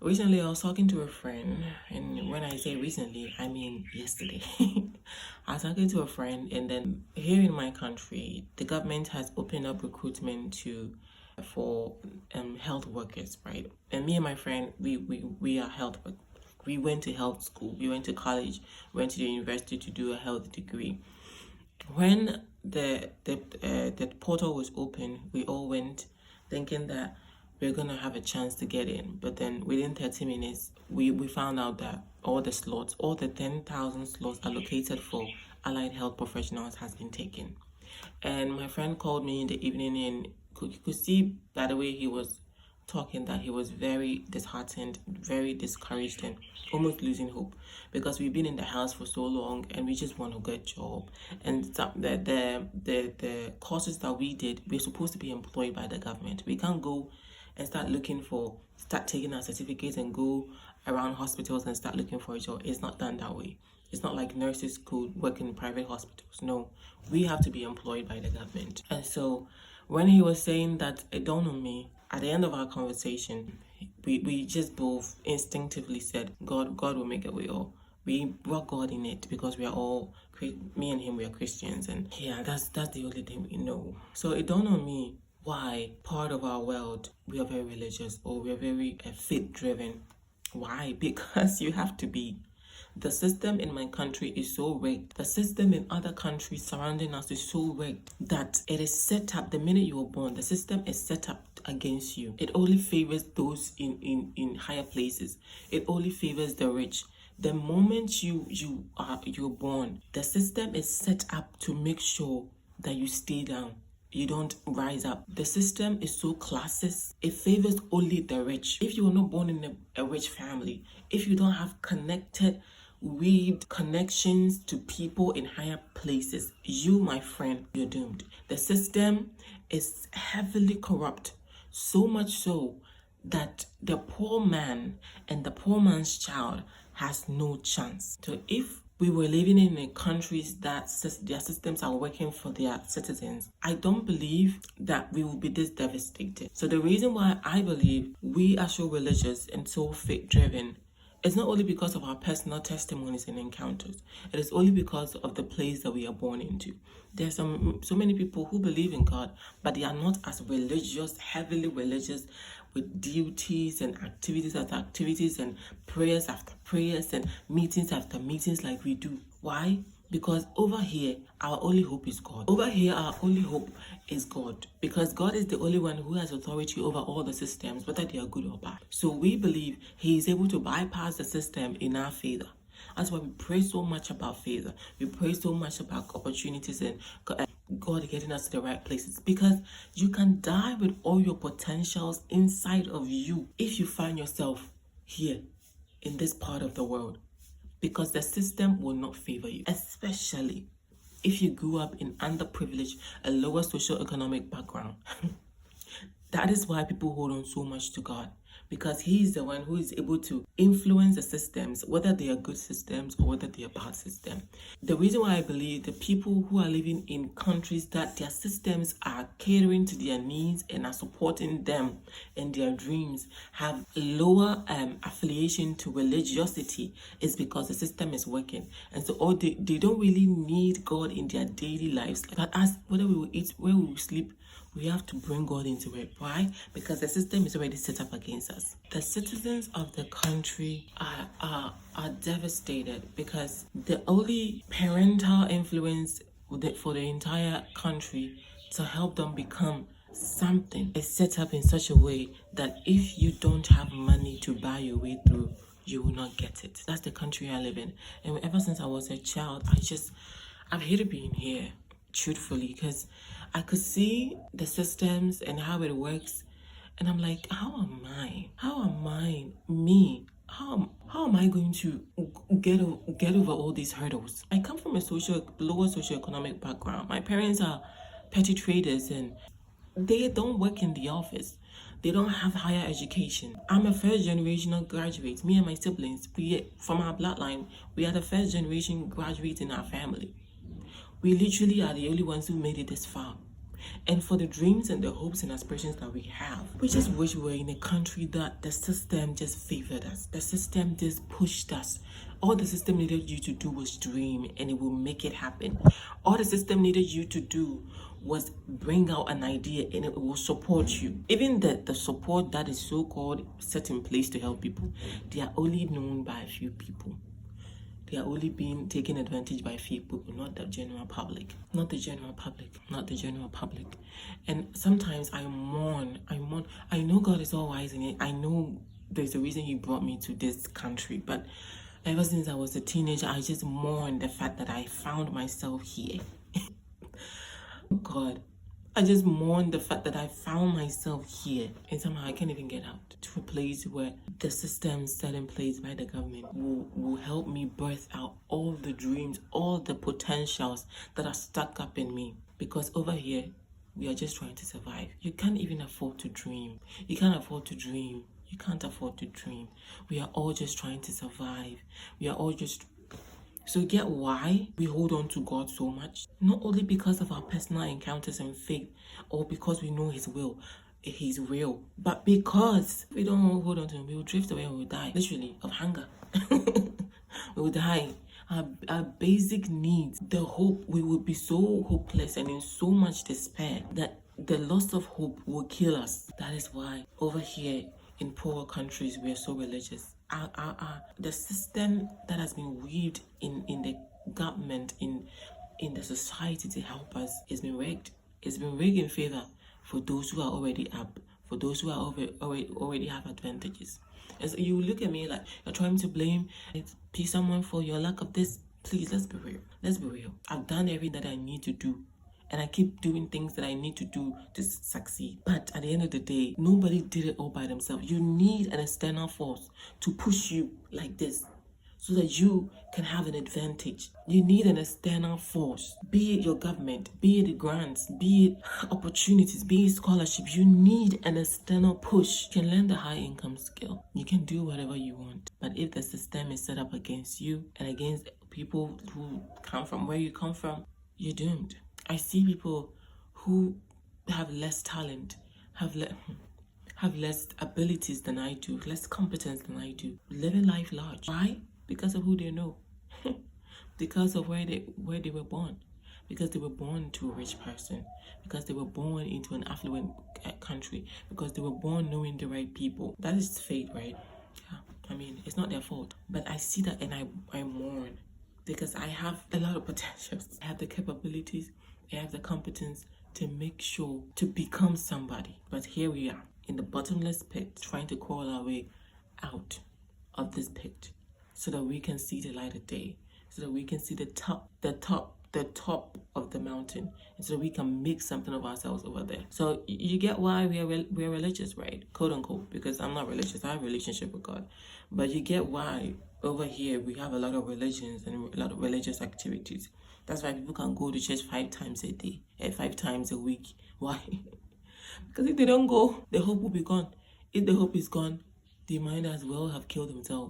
Recently, I was talking to a friend, and when I say recently, I mean yesterday. I was talking to a friend, and then here in my country, the government has opened up recruitment to for health workers, right? And me and my friend, we are health workers. We went to health school, we went to college, went to the university to do a health degree. When the portal was open, we all went thinking that we're gonna have a chance to get in. But then within 30 minutes, we found out that all the 10,000 slots allocated for allied health professionals has been taken. And my friend called me in the evening, and you could see by the way he was talking that he was very disheartened, very discouraged, and almost losing hope because we've been in the house for so long and we just want to get a job. And the courses that we did, we're supposed to be employed by the government. We can't go and start taking our certificates and go around hospitals and start looking for a job. It's not done that way. It's not like nurses could work in private hospitals. No, we have to be employed by the government. And so when he was saying that, it dawned on me at the end of our conversation, we just both instinctively said, God will make a way. Or we brought God in it because we are all, me and him, we are Christians. And yeah, that's the only thing we know. So it dawned on me why part of our world, we are very religious or we are very faith driven. Why? Because you have to be. The system in my country is so rigged. The system in other countries surrounding us is so rigged that it is set up the minute you were born. The system is set up against you. It only favors those in higher places. It only favors the rich. The moment you're born, the system is set up to make sure that you stay down. You don't rise up. The system is so classist. It favors only the rich. If you were not born in a rich family, if you don't have weaved connections to people in higher places, you, my friend, you're doomed. The system is heavily corrupt, so much so that the poor man and the poor man's child has no chance. So if we were living in a countries that their systems are working for their citizens, I don't believe that we will be this devastated. So the reason why I believe we are so religious and so faith driven, it's not only because of our personal testimonies and encounters. It is only because of the place that we are born into. There's so many people who believe in God, but they are not as religious, heavily religious, with duties and activities after activities and prayers after prayers and meetings after meetings like we do. Why? Because over here, our only hope is God. Over here, our only hope is God. Because God is the only one who has authority over all the systems, whether they are good or bad. So we believe He is able to bypass the system in our favor. That's why we pray so much about favor. We pray so much about opportunities and God getting us to the right places. Because you can die with all your potentials inside of you if you find yourself here in this part of the world. Because the system will not favor you, especially if you grew up in underprivileged, a lower socio-economic background. That is why people hold on so much to God, because He is the one who is able to influence the systems, whether they are good systems or whether they are bad systems. The reason why I believe the people who are living in countries that their systems are catering to their needs and are supporting them and their dreams have lower affiliation to religiosity is because the system is working. And so they don't really need God in their daily lives. But as whether we will eat, where we will sleep, we have to bring God into it. Why? Because the system is already set up against us. The citizens of the country are devastated because the only parental influence for the entire country to help them become something is set up in such a way that if you don't have money to buy your way through, you will not get it. That's the country I live in. And ever since I was a child, I've hated being here, truthfully, because I could see the systems and how it works, and I'm like, how am I, me? How am I going to get over all these hurdles? I come from a lower socioeconomic background. My parents are petty traders, and they don't work in the office. They don't have higher education. I'm a first generational graduate. Me and my siblings, from our bloodline, we are the first generation graduates in our family. We literally are the only ones who made it this far. And for the dreams and the hopes and aspirations that we have, we just wish we were in a country that the system just favored us. The system just pushed us. All the system needed you to do was dream and it will make it happen. All the system needed you to do was bring out an idea and it will support you. Even the support that is so-called set in place to help people, they are only known by a few people. They are only being taken advantage by few people, not the general public. Not the general public. Not the general public. And sometimes I mourn. I know God is all wise in it. I know there's a reason He brought me to this country. But ever since I was a teenager, I just mourn the fact that I found myself here. God, I just mourn the fact that I found myself here and somehow I can't even get out to a place where the system set in place by the government will help me birth out all the dreams, all the potentials that are stuck up in me. Because over here, we are just trying to survive. You can't even afford to dream. You can't afford to dream. You can't afford to dream. We are all just trying to survive. We are all just... So get why we hold on to God so much? Not only because of our personal encounters and faith, or because we know His will, He's real, but because we don't hold on to Him, we will drift away and we will die, literally, of hunger. We will die. Our basic needs, the hope, we will be so hopeless and in so much despair that the loss of hope will kill us. That is why over here in poor countries, we are so religious. The system that has been weaved in the government, in the society to help us, has been rigged. It's been rigged in favor for those who are already up, for those who are already have advantages. And so you look at me like you're trying to blame someone for your lack of this. Please, let's be real. Let's be real. I've done everything that I need to do. And I keep doing things that I need to do to succeed. But at the end of the day, nobody did it all by themselves. You need an external force to push you like this so that you can have an advantage. You need an external force, be it your government, be it grants, be it opportunities, be it scholarships. You need an external push. You can learn the high income skill. You can do whatever you want. But if the system is set up against you and against people who come from where you come from, you're doomed. I see people who have less talent, have less abilities than I do, less competence than I do, living life large. Why? Because of who they know. Because of where they were born. Because they were born to a rich person. Because they were born into an affluent country. Because they were born knowing the right people. That is fate, right? Yeah. I mean, it's not their fault. But I see that and I mourn. Because I have a lot of potentials. I have the capabilities. I have the competence to make sure to become somebody. But here we are in the bottomless pit, trying to crawl our way out of this pit so that we can see the light of day, so that we can see the top of the mountain, and so that we can make something of ourselves over there. So you get why we're religious, right? Quote unquote, because I'm not religious. I have a relationship with God. But you get why over here we have a lot of religions and a lot of religious activities. That's why people can go to church 5 times a day, 5 times a week. Why? Because if they don't go, the hope will be gone. If the hope is gone, they might as well have killed themselves.